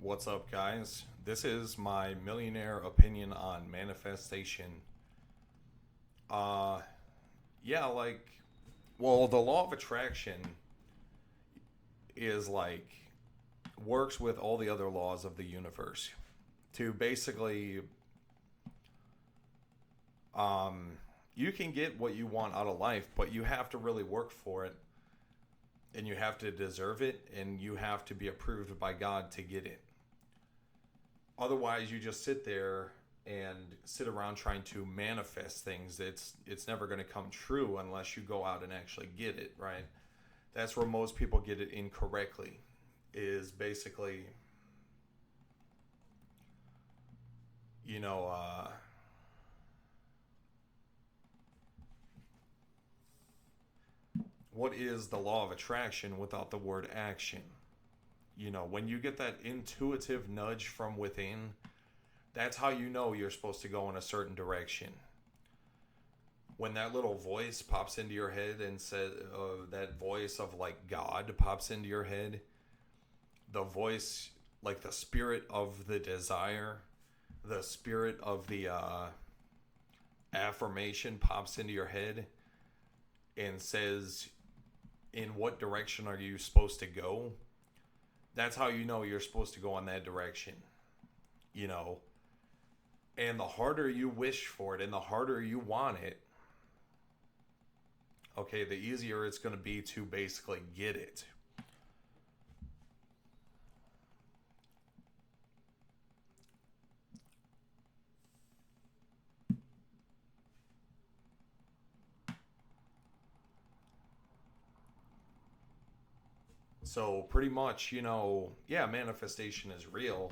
What's up, guys? This is my millionaire opinion on manifestation. Uh, yeah, the law of attraction is works with all the other laws of the universe to basically, um, you can get what you want out of life, but you have to really work for it and you have to deserve it and you have to be approved by God to get it. Otherwise, you just sit there and sit around trying to manifest things. It's never going to come true unless you go out and actually get it, right? That's where most people get it incorrectly. Is basically, you know, uh, what is the law of attraction without the word action? When you get that intuitive nudge from within, that's how you know you're supposed to go in a certain direction. When that little voice pops into your head and says, that voice of like God pops into your head, the voice, like the spirit of the desire, the spirit of the affirmation pops into your head and says, in what direction are you supposed to go? That's how you know you're supposed to go in that direction. You know, and the harder you wish for it and the harder you want it, okay, the easier it's going to be to basically get it. So pretty much, yeah, manifestation is real,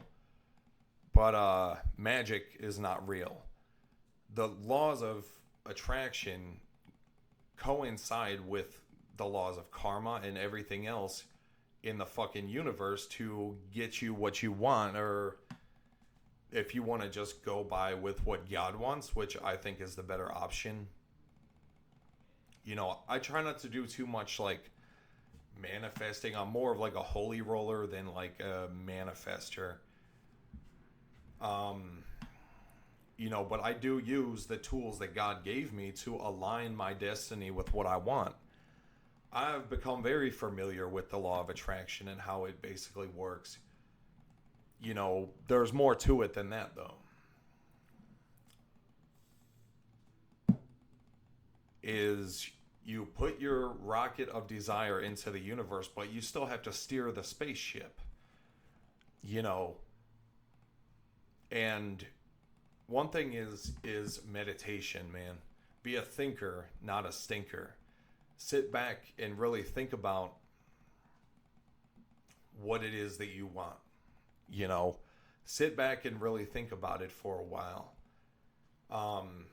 but magic is not real. The laws of attraction coincide with the laws of karma and everything else in the fucking universe to get you what you want, or if you want to just go by with what God wants, which I think is the better option. I try not to do too much like manifesting. I'm more of like a holy roller than like a manifester. Um, but I do use the tools that God gave me to align my destiny with what I want. I've become very familiar with the law of attraction and how it basically works. There's more to it than that, though. Is you put your rocket of desire into the universe, but you still have to steer the spaceship, you know. And one thing is meditation, man. Be a thinker, not a stinker. Sit back and really think about what it is that you want. You know, sit back and really think about it for a while. Um,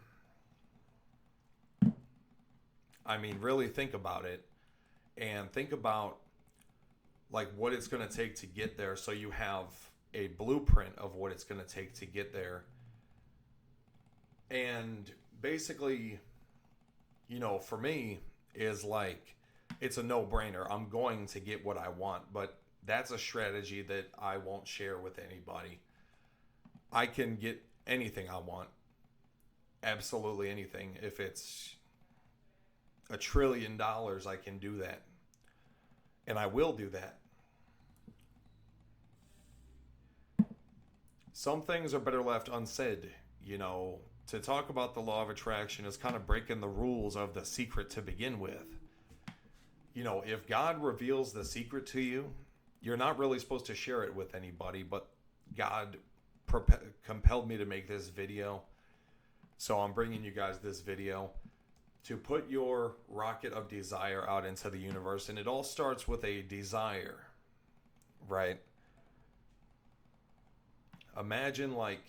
I mean, really think about it and think about like what it's going to take to get there, so you have a blueprint of what it's going to take to get there. And basically, for me, is like it's a no-brainer. I'm going to get what I want, but that's a strategy that I won't share with anybody. I can get anything I want, absolutely anything. If it's $1 trillion, I can do that, and I will do that. Some things are better left unsaid. To talk about the law of attraction is kind of breaking the rules of the secret to begin with. If God reveals the secret to you, you're not really supposed to share it with anybody, but God compelled me to make this video. So I'm bringing you guys this video to put your rocket of desire out into the universe. And it all starts with a desire, right? Imagine like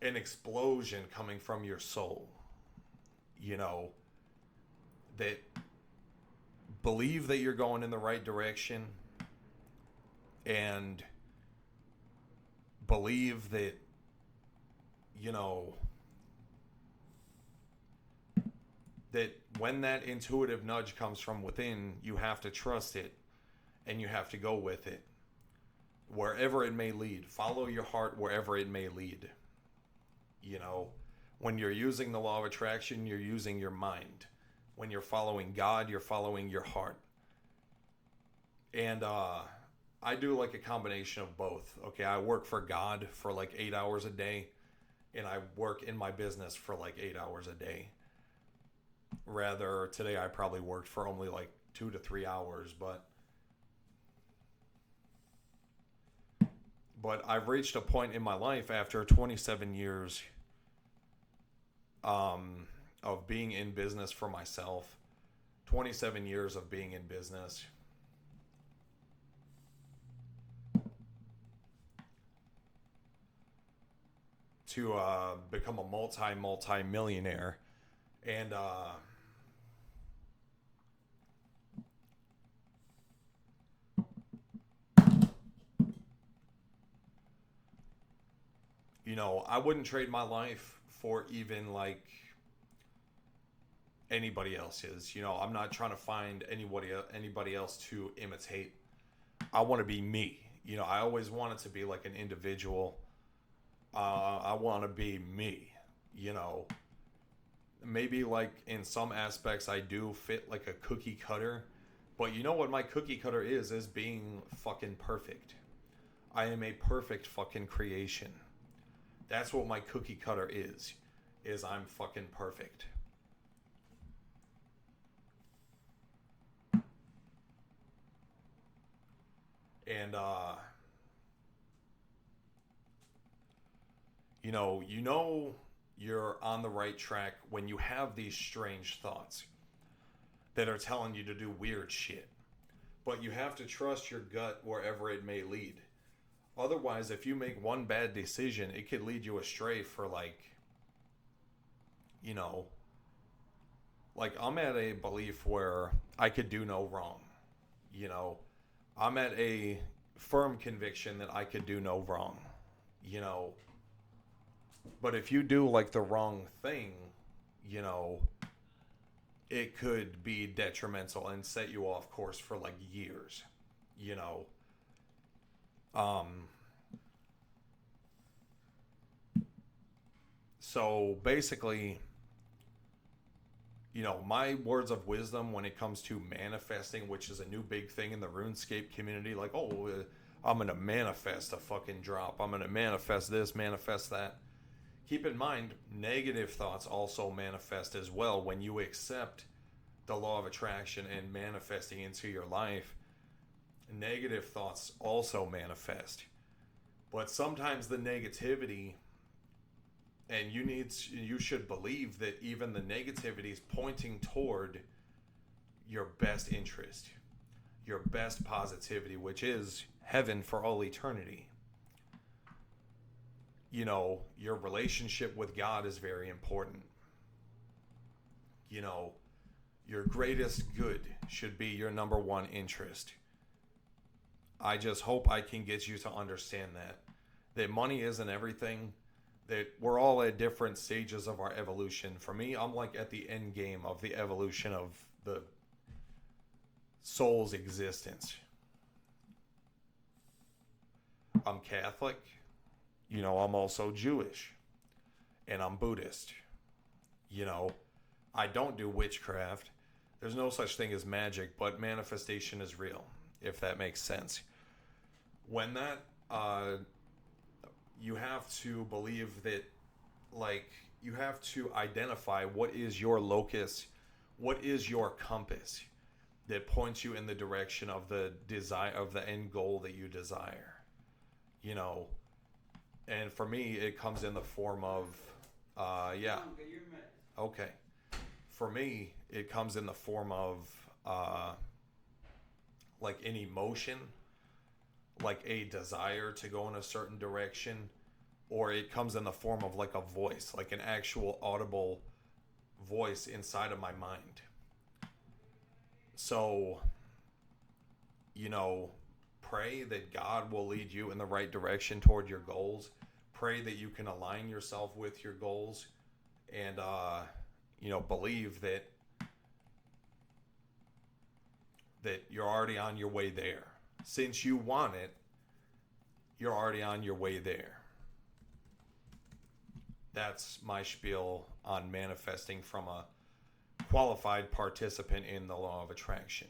an explosion coming from your soul, you know, that believe that you're going in the right direction and believe that, you know, that when that intuitive nudge comes from within, you have to trust it and you have to go with it. wherever it may lead. Follow your heart wherever it may lead. You know, when you're using the law of attraction, you're using your mind. When you're following God, you're following your heart. And I do like a combination of both. Okay, I work for God for like 8 hours a day, and I work in my business for like 8 hours a day. Rather, today I probably worked for only like 2 to 3 hours, but I've reached a point in my life after 27 years of being in business for myself, 27 years of being in business, to become a multi-millionaire. And you know, I wouldn't trade my life for even like anybody else's. You know, I'm not trying to find anybody else to imitate. I want to be me. You know, I always wanted to be like an individual. I want to be me. You know, maybe like in some aspects I do fit like a cookie cutter, but you know what my cookie cutter is being fucking perfect. I am a perfect fucking creation. That's what my cookie cutter is I'm fucking perfect. And you know you're on the right track when you have these strange thoughts that are telling you to do weird shit. But you have to trust your gut wherever it may lead. Otherwise, if you make one bad decision, it could lead you astray for like, you know, like I'm at a belief where I could do no wrong. You know, I'm at a firm conviction that I could do no wrong. You know, but if you do like the wrong thing, you know, it could be detrimental and set you off course for like years. You know, so basically, you know, my words of wisdom when it comes to manifesting, which is a new big thing in the RuneScape community, like, oh, I'm going to manifest a fucking drop. I'm going to manifest this, manifest that. Keep in mind, negative thoughts also manifest as well when you accept the law of attraction and manifesting into your life. Negative thoughts also manifest. But sometimes the negativity, and you should believe that even the negativity is pointing toward your best interest, your best positivity, which is heaven for all eternity. You know, your relationship with God is very important. You know, your greatest good should be your number one interest. I just hope I can get you to understand that money isn't everything, that we're all at different stages of our evolution. For me, I'm like at the end game of the evolution of the soul's existence. I'm Catholic. You know, I'm also Jewish. And I'm Buddhist. You know, I don't do witchcraft. There's no such thing as magic, but manifestation is real, if that makes sense. When that, you have to believe that, like, you have to identify what is your locus, what is your compass that points you in the direction of the desire, of the end goal that you desire. You know, and for me, it comes in the form of, yeah. Okay. For me, it comes in the form of, like an emotion, like a desire to go in a certain direction, or it comes in the form of like a voice, like an actual audible voice inside of my mind. So, you know, pray that God will lead you in the right direction toward your goals. Pray that you can align yourself with your goals, and you know, believe that you're already on your way there. Since you want it, you're already on your way there. That's my spiel on manifesting from a qualified participant in the law of attraction.